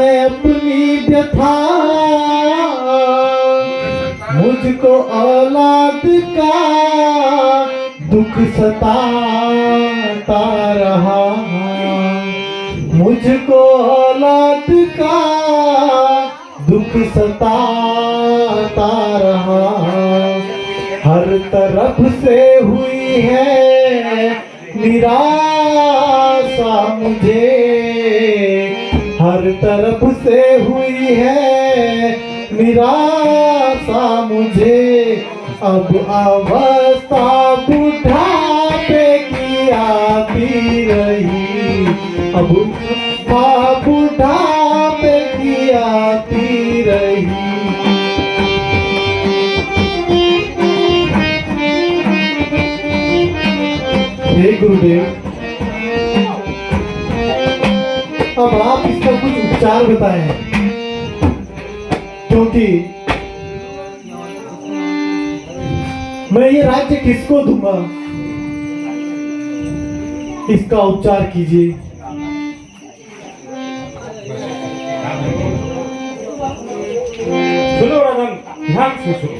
मैं अपनी व्यथा मुझको औलाद का दुख सताता रहा, मुझको औलाद का दुख सताता रहा। हर तरफ से हुई है निराशा मुझे, हर तरफ से हुई है निराशा मुझे। अब अवस्था बुढ़ापे की आती रही, अब बुढ़ापे की आती रही। हे गुरुदेव, अब आप इसका कुछ उपचार बताएं, क्योंकि मैं ये राज्य किसको दूंगा, इसका उपचार कीजिए। सुनो राजन, ध्यान से सुनो।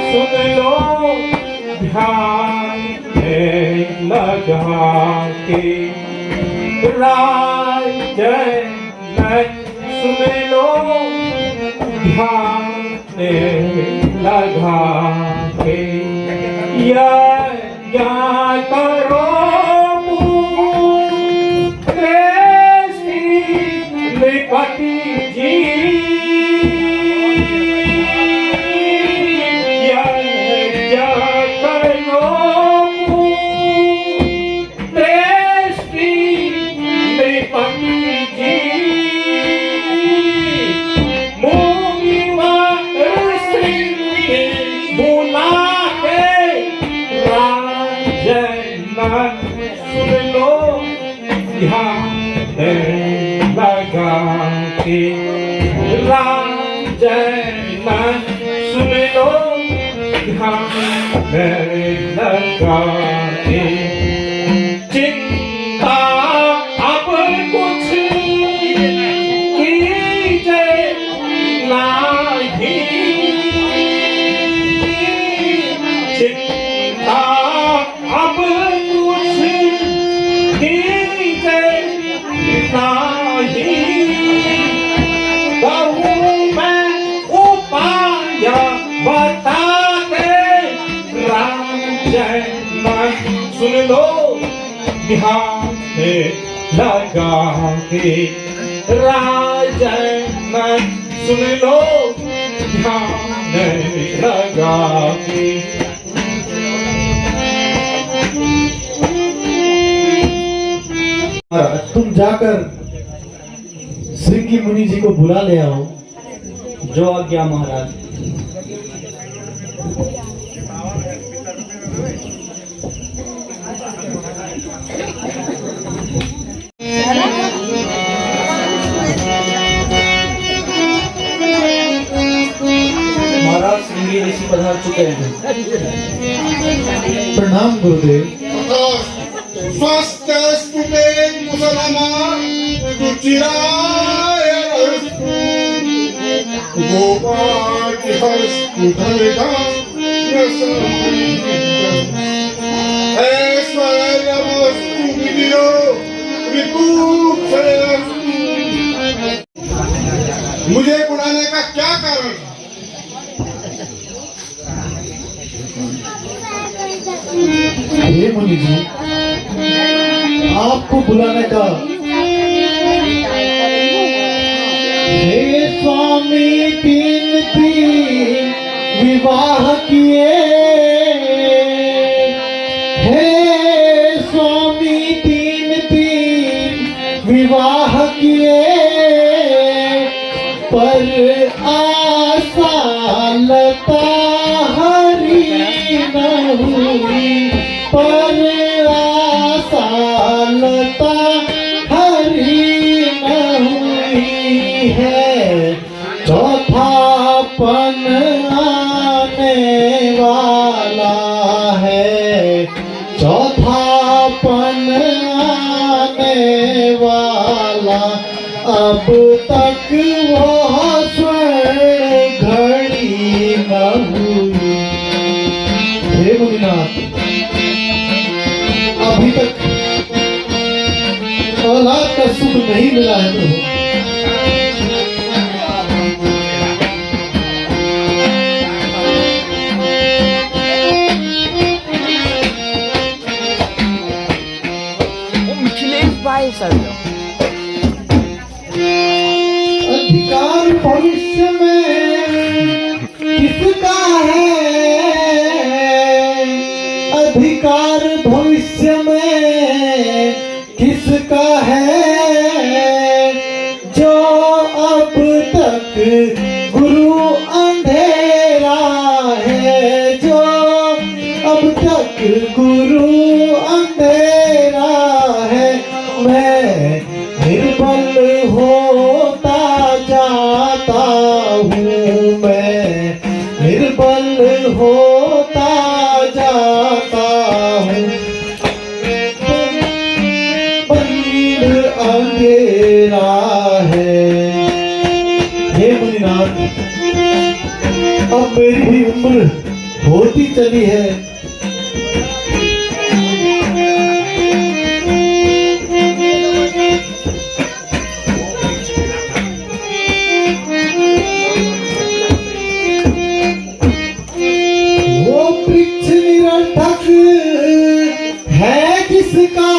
सुन लो ध्यान लगा के, सुन लो ध्यान लगा के। या करो लिपति जी, सुन लो ध्यान लगा के। राजन सुन लो ध्यान लगा के। चिंता अब कुछ कीजिए नहीं, चिंता अब कुछ कीजिए नहीं। कहूँ मैं उपाय बता के, राजन सुन लो ध्यान लगा के। राजन सुन लो ध्यान लगा के। तुम जाकर श्रृंगी मुनि जी को बुला ले आओ। जो आज्ञा महाराज। महाराज श्रृंगी ऋषि पधार चुके हैं। प्रणाम गुरुदेव। स्वस्तिस्तु ते कुशलम् रुचिराय गोपाकिहस्तु धनिकम् ऐश्वर्यमस्तु विधियो विपुलमस्तु। मुझे बुलाने का क्या कारण था? हे मुनि जी, आपको बुलाने का। हे स्वामी, 3 विवाह किए। हे स्वामी, 3 विवाह किए, पर आशा लता हरी न हुई, पर आशा लता हरी न हुई है। चौथापन आने वाला है, चौथापन आने वाला। अब तक वो स्वर्ण घड़ी न हुई। हे मुनिनाथ, अभी तक औलाद का सुख नहीं मिला है प्रभु। अधिकार भविष्य में किसका है, अधिकार भविष्य में किसका है, जो अब तक गुरु अंधेरा है, जो अब तक गुरु अंधेरा है। मैं निर्बल होता जाता हूँ, मैं निर्बल होता जाता हूँ। बंद अंधेरा है। हे मुनिनाथ, अब मेरी भी उम्र होती चली है। जिसका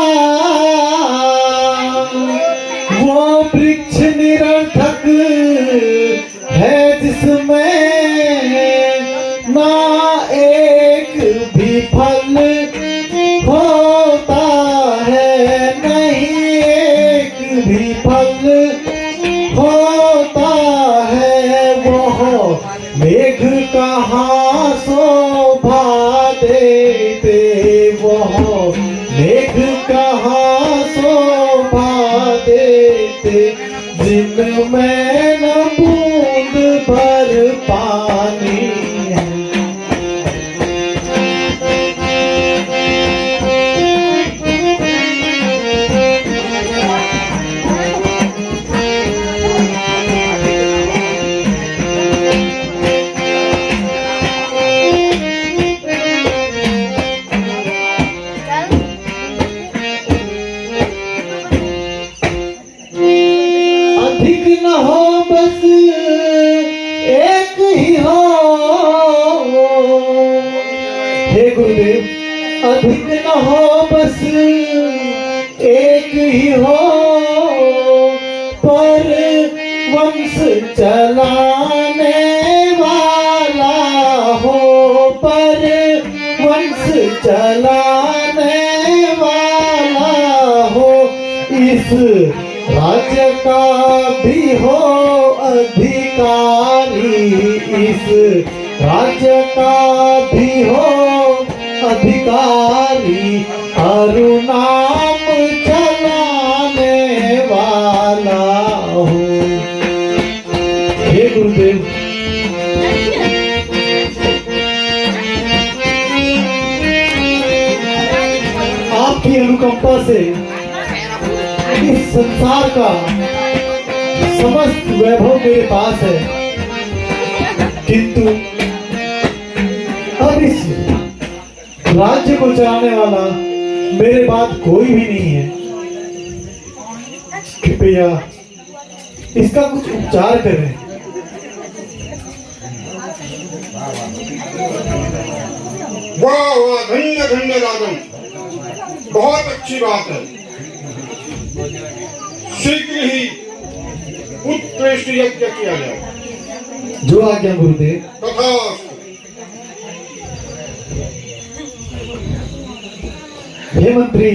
वो वृक्ष निरर्थक है, जिसमें ना एक भी फल होता है, नहीं एक भी फल होता है। वो मेघ कहाँ शोभा देते, वो मेघ कहाँ शोभा देते, जिनमें न बूंद भर पानी है। अधिक न हो बस एक ही हो, हे गुरुदेव, अधिक न हो बस एक ही हो, पर वंश चलाने वाला हो, पर वंश चलाने वाला हो। इस राज्य का भी हो अधिकारी, इस राज्य का भी हो अधिकारी, हरु नाम चलाने वाला हो। हे गुरुदेव, आपकी अनुकंपा से इस संसार का समस्त वैभव मेरे पास है, किंतु अब इस राज्य को चलाने वाला मेरे बाद कोई भी नहीं है। कृपया इसका कुछ उपचार करें। वाह वाह, धन्य धन्य राजन, बहुत अच्छी बात है। शीघ्र ही उत्कृष्ट यज्ञ किया जाए। जो आज्ञा गुरुदेव। तथास्तु। हे मंत्री,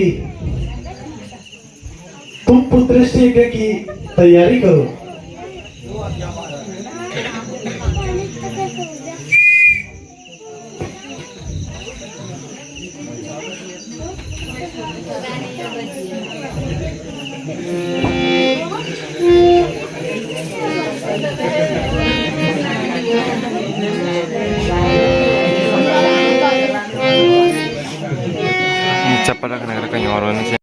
तुम पुत्रष्ट यज्ञ की तैयारी करो। Cepat lah kena kenyoran sih.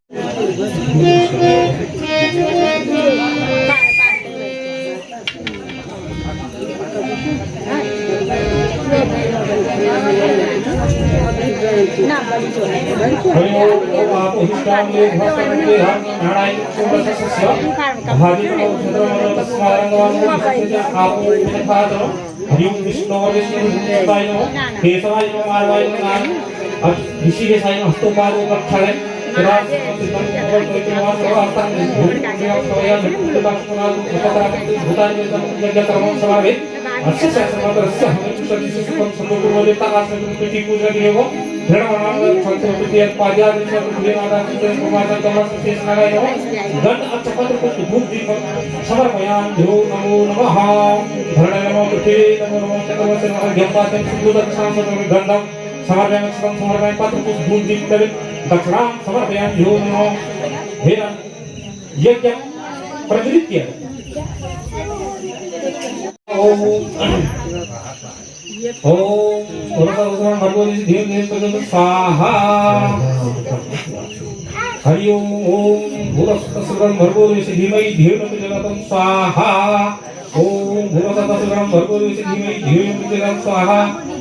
Hari ओम भूरस्वतः भर्गोदेवस्य धीमहि धियो न प्रचोदयात् स्वाहा ओम भूरस्वतः भर्गोदेवस्य धीमहि धियो न प्रचोदयात् स्वाहा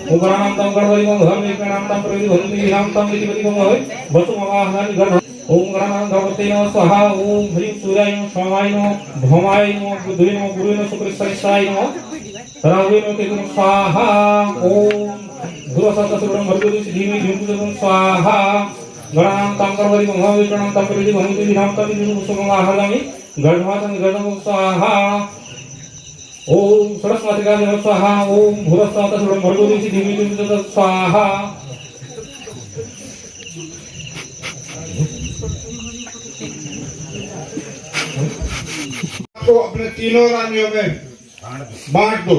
ओम गणानां तम गणपतिं धर्मे गणानां तम प्रविधि भवन्ति विराम तम विधिपतिं भवति वसुमवाहनानि गर्भ ओम गणानां गणपतये नमः स्वाहा ओम ह्रीं सूर्याय नमः स्वाहाय नमः भौमाय नमः बुधाय नमः गुरुवे नमः शुक्रेश्वराय नमः राहुवे नमः केतवे नमः स्वाहा ओम भूरस्वतः भर्गोदेवस्य धीमहि धियो न प्रचोदयात् स्वाहा गणानां तम गणपतिं भवति गणानां तम प्रविधि भवन्ति विराम तम वसुमवाहनानि गर्भ स्वाहा ओम सरस्वती नमः स्वाहा ओम भूरस्वतः भर्गोदेवस्य धीमहि धियो न प्रचोदयात् स्वाहा तो अपने तीनों रानियों में बांट दो।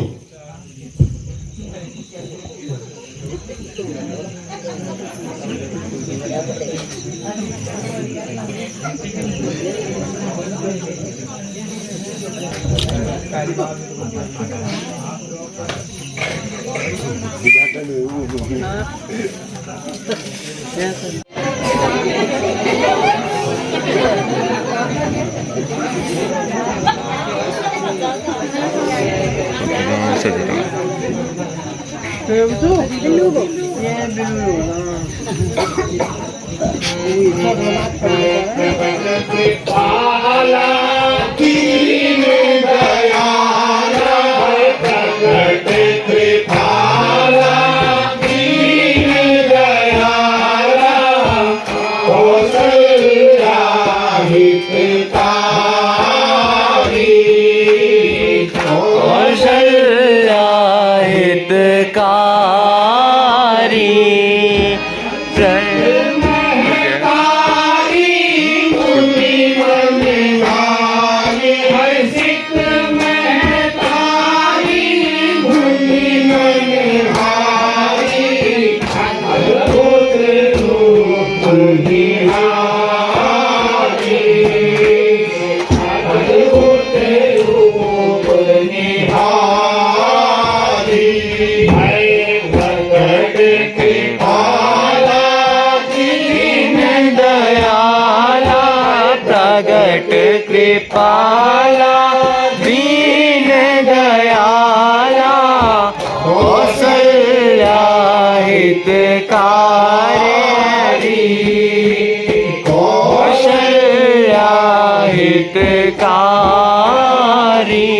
कृपाला दीन दयाला कौशल्या हितकारी कौशल्या हितकारी हितकारी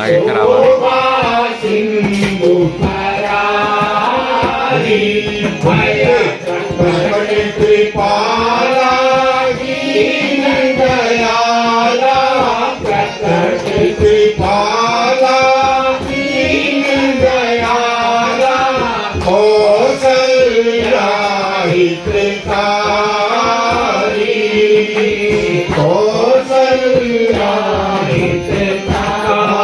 आगे खराब है कृपाला दीन दयाला कृपाला दीन दयाला कौशल्या हितकारी कौशल्या हितकारी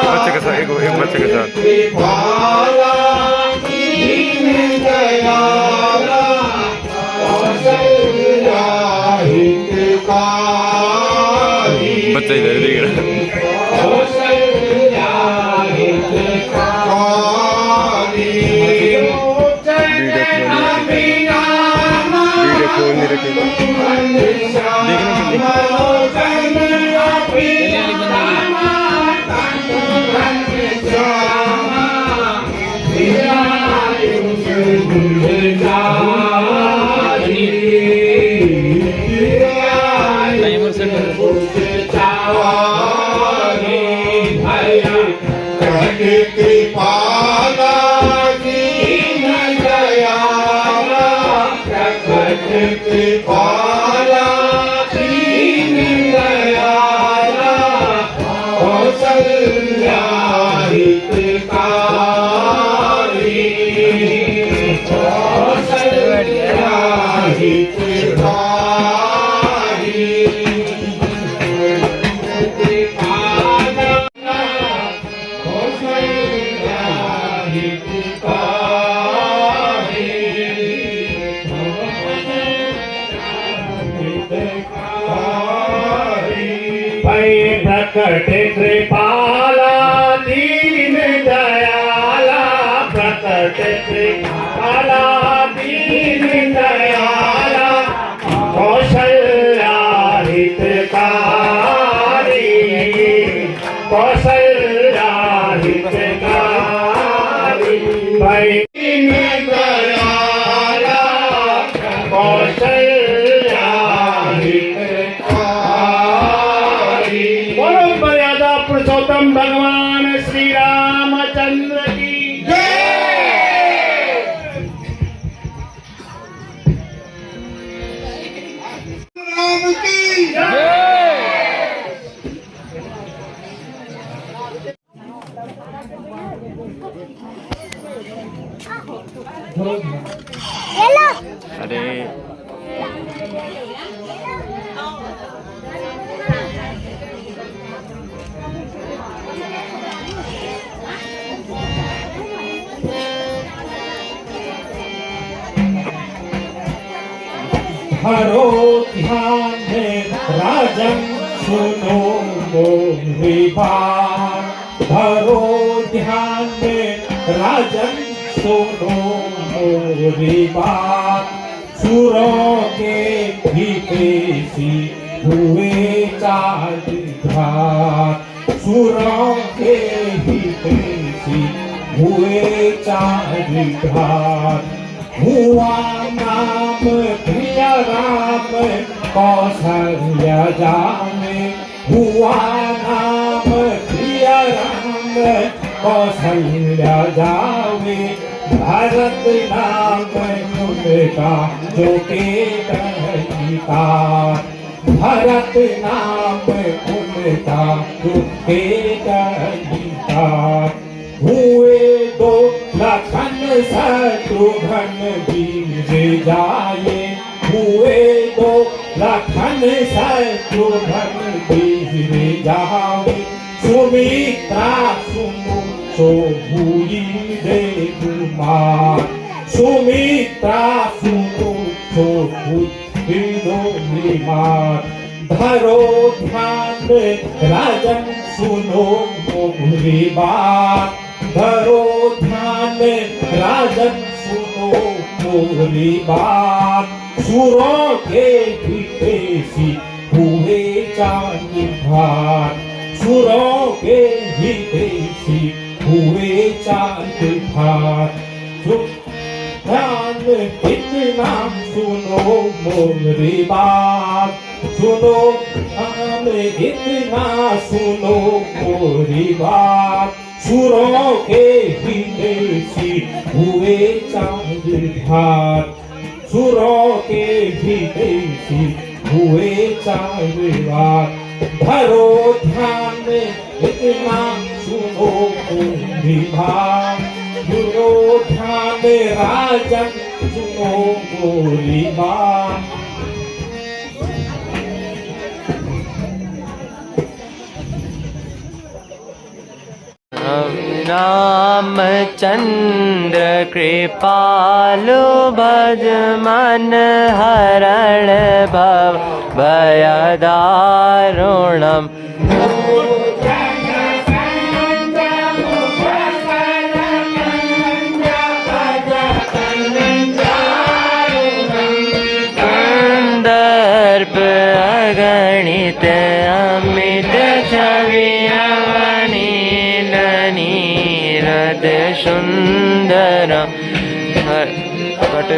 बच्चे के साथ एक बच्चे के साथ बच्चा इधर देख रहा वीडियो खोल नहीं रखी देखने के लिए कृपाला दीन दयाला कृपाला दीन दयाला कौशल्या हितकारी कौशल्या हितकारी प्रकट कृपाला दीन दयाला प्रकट कृपाला दीन दयाला कौशल्या हितकारी कौशल्या हितकारी दीन दयाला कौशल्या हितकारी। बोलो मर्यादा पुरुषोत्तम भगवान श्री रामचंद्र की राम की अरे हरो ध्यान में राजन सुनो मोरी बात हरो ध्यान में राजन सुनो मोरी बात सुरों के भीपेशी हुए चार घाट सुरों के भीपेशी हुए चार घाट हुआ नाम प्रिया राम कौशल्या जाने हुआ नाम प्रिया राम कौशल्या जावे भरत नाम उनका जो के गीता भरत नाम उनका जो के गीता हुए दो लखन शत्रुघ्न वीर जाए हुए दो लखन शत्रुघ्न वीर जाए सुमित्रा सुनु सो हुई देवकुमार सुमित्रा सुनु सो हुई मार धरो ध्यान में राजन सुनो मोरी बात, धरो ध्यान में राजन सुनो मोरी बात। सुरों के हितेशी हुए चांद भार, सुरों के हितेशी हुए चांद भार। ध्यान इतना सुनो मोरी बात, सुनो ध्यान इतना सुनो मोरी बात। सुरों के हितेशी हुए चांद भार, सुरों के हितेशी हुए चांद भार। धरो ध्यान में इतना सुनो मोरी बात, सुनो ध्यान में राजन सुनो मोरी बात। रामचंद्र कृपालु भज मन हरण भव भय दारुणम्। कंदर्प अगणित अमित छवि अवनील नीरद सुंदर पट